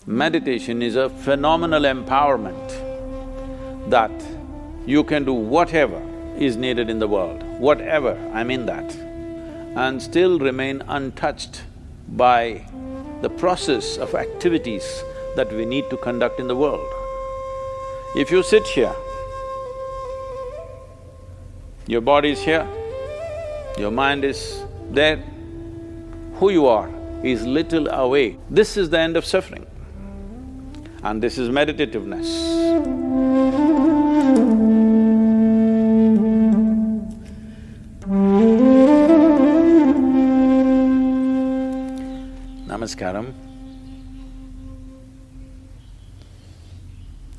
Meditation is a phenomenal empowerment that you can do whatever is needed in the world, whatever, I mean that, and still remain untouched by the process of activities that we need to conduct in the world. If you sit here, your body is here, your mind is there, who you are is little away. This is the end of suffering, and this is meditativeness. Namaskaram.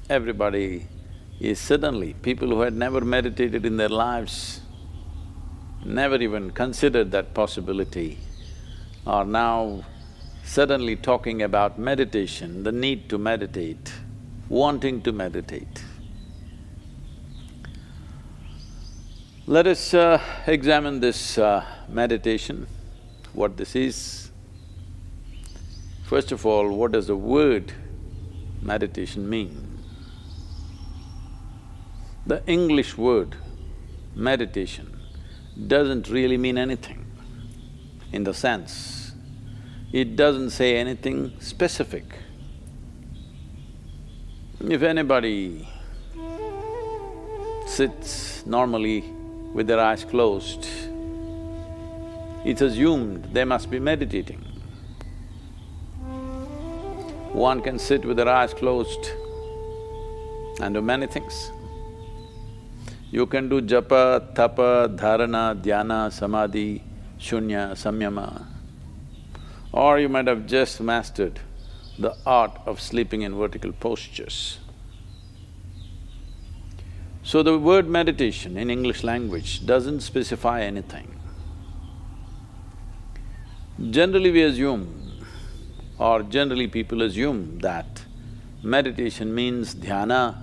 Everybody is suddenly, people who had never meditated in their lives, never even considered that possibility, are now suddenly talking about meditation, the need to meditate, wanting to meditate. Let us examine this meditation, what this is. First of all, what does the word meditation mean? The English word meditation doesn't really mean anything, in the sense, it doesn't say anything specific. If anybody sits normally with their eyes closed, it's assumed they must be meditating. One can sit with their eyes closed and do many things. You can do japa, tapa, dharana, dhyana, samadhi, shunya, samyama, or you might have just mastered the art of sleeping in vertical postures. So the word meditation in English language doesn't specify anything. Generally we assume, or generally people assume that meditation means dhyana.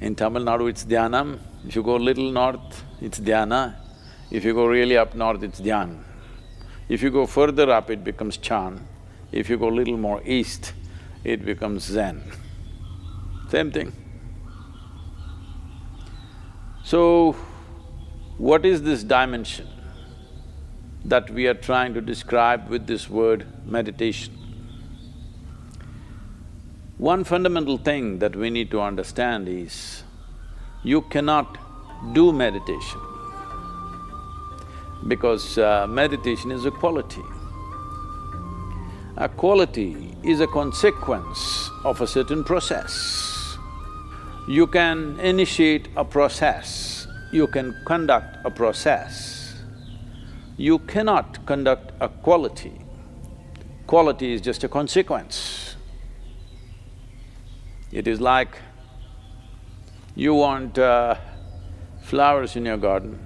In Tamil Nadu it's dhyanam, if you go little north it's dhyana, if you go really up north it's dhyan. If you go further up it becomes chan, if you go little more east it becomes zen. Same thing. So, what is this dimension that we are trying to describe with this word meditation? One fundamental thing that we need to understand is, you cannot do meditation because meditation is a quality. A quality is a consequence of a certain process. You can initiate a process, you can conduct a process. You cannot conduct a quality. Quality is just a consequence. It is like you want flowers in your garden.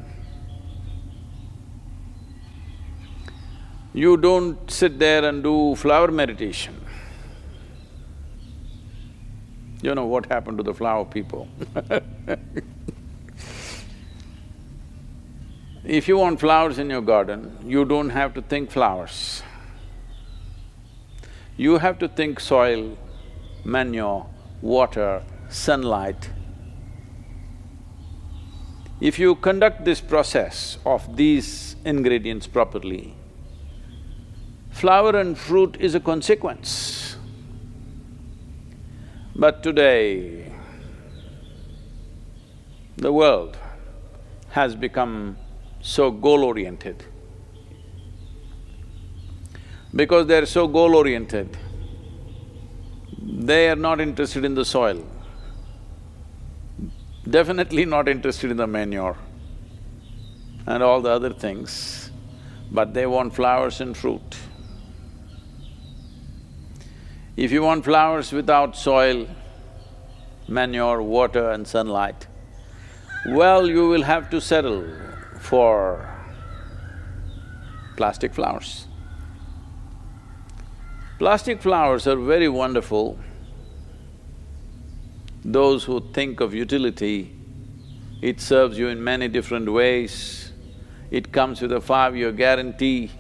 You don't sit there and do flower meditation. You know what happened to the flower people If you want flowers in your garden, you don't have to think flowers. You have to think soil, manure, water, sunlight. If you conduct this process of these ingredients properly, flower and fruit is a consequence. But today, the world has become so goal-oriented. Because they're so goal-oriented, they are not interested in the soil, definitely not interested in the manure and all the other things, but they want flowers and fruit. If you want flowers without soil, manure, water and sunlight, well, you will have to settle for plastic flowers. Plastic flowers are very wonderful. Those who think of utility, it serves you in many different ways, it comes with a 5-year guarantee.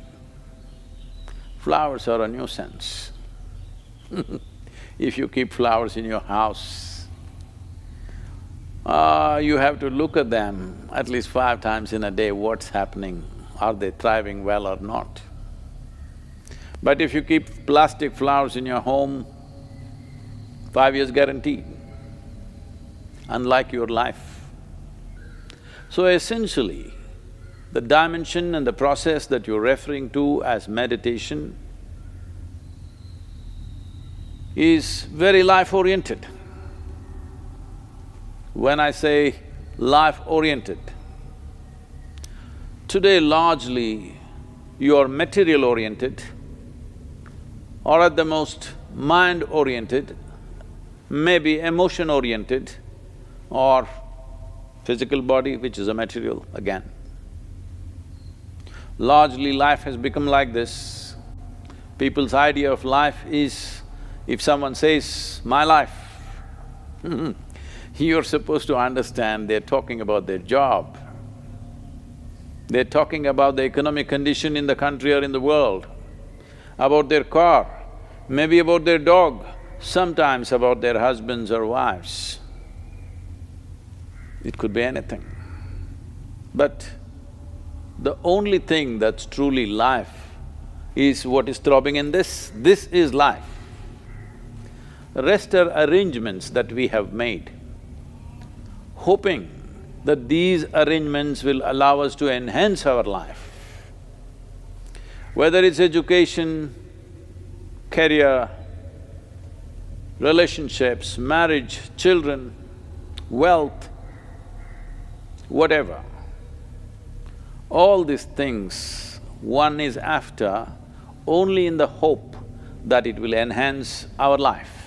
Flowers are a nuisance. If you keep flowers in your house, you have to look at them at least 5 times in a day, what's happening, are they thriving well or not. But if you keep plastic flowers in your home, 5 years guaranteed, unlike your life. So essentially, the dimension and the process that you're referring to as meditation is very life-oriented. When I say life-oriented, today largely you're material-oriented or at the most mind-oriented, maybe emotion-oriented or physical body, which is a material again. Largely life has become like this. People's idea of life is, if someone says, "my life," you're supposed to understand they're talking about their job. They're talking about the economic condition in the country or in the world, about their car, maybe about their dog, sometimes about their husbands or wives. It could be anything. But the only thing that's truly life is what is throbbing in this. This is life. The rest are arrangements that we have made, hoping that these arrangements will allow us to enhance our life. Whether it's education, career, relationships, marriage, children, wealth, whatever. All these things one is after only in the hope that it will enhance our life.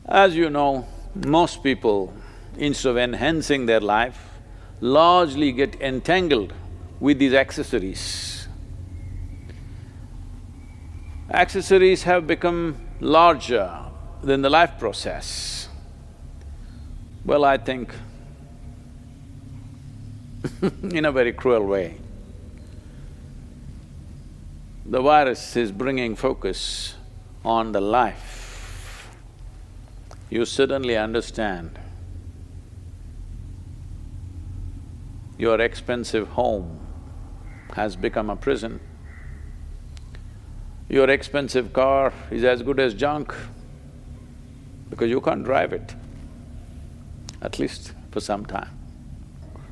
As you know, most people, instead of enhancing their life, largely get entangled with these accessories. Accessories have become larger than the life process. Well, I think in a very cruel way. The virus is bringing focus on the life. You suddenly understand your expensive home has become a prison. Your expensive car is as good as junk because you can't drive it, at least for some time.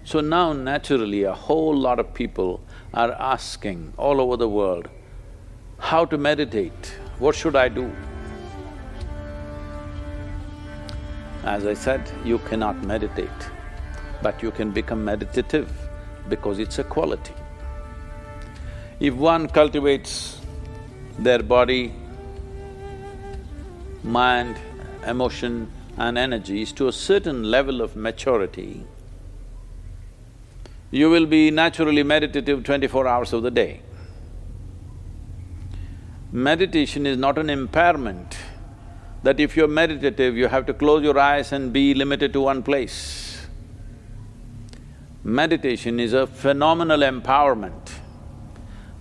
So now naturally a whole lot of people are asking all over the world, how to meditate, what should I do? As I said, you cannot meditate, but you can become meditative because it's a quality. If one cultivates their body, mind, emotion and energies to a certain level of maturity, you will be naturally meditative 24 hours of the day. Meditation is not an impairment that if you're meditative, you have to close your eyes and be limited to one place. Meditation is a phenomenal empowerment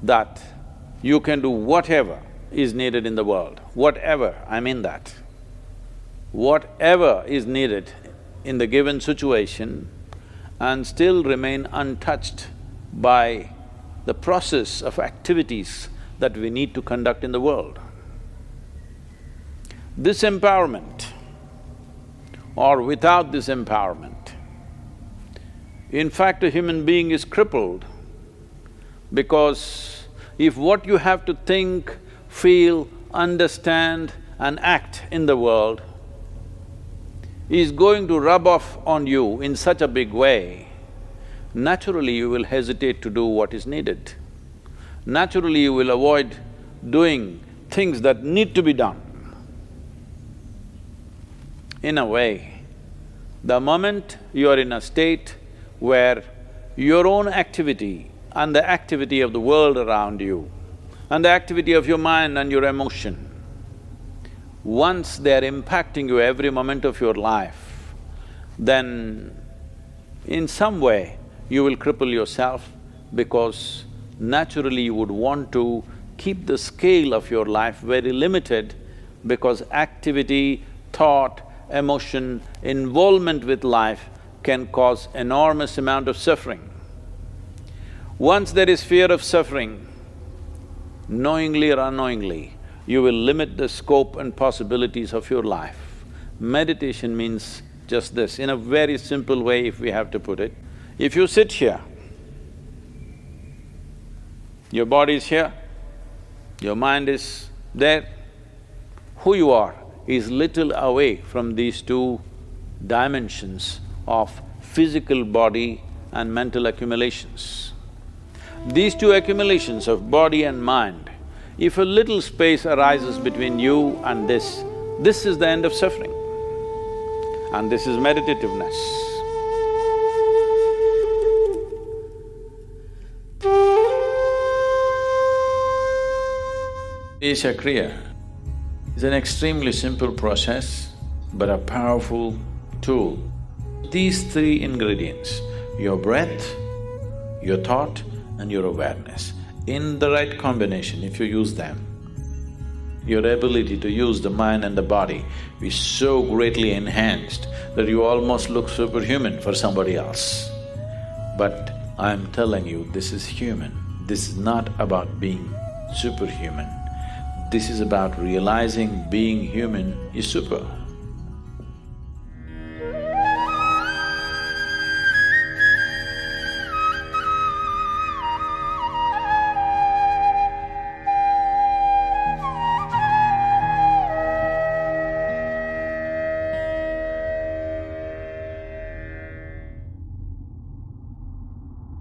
that you can do whatever is needed in the world, whatever, I mean that. Whatever is needed in the given situation and still remain untouched by the process of activities that we need to conduct in the world. This empowerment or without this empowerment, in fact a human being is crippled because if what you have to think, feel, understand and act in the world is going to rub off on you in such a big way, naturally you will hesitate to do what is needed. Naturally you will avoid doing things that need to be done. In a way, the moment you are in a state where your own activity and the activity of the world around you and the activity of your mind and your emotion, once they are impacting you every moment of your life, then in some way you will cripple yourself because naturally you would want to keep the scale of your life very limited because activity, thought, emotion, involvement with life can cause enormous amount of suffering. Once there is fear of suffering, knowingly or unknowingly, you will limit the scope and possibilities of your life. Meditation means just this, in a very simple way if we have to put it. If you sit here, your body is here, your mind is there, who you are is little away from these two dimensions of physical body and mental accumulations. These two accumulations of body and mind, if a little space arises between you and this is the end of suffering. And this is meditativeness. Isha Kriya is an extremely simple process but a powerful tool. These three ingredients, your breath, your thought and your awareness, in the right combination, if you use them, your ability to use the mind and the body is so greatly enhanced that you almost look superhuman for somebody else. But I'm telling you, this is human. This is not about being superhuman. This is about realizing being human is super.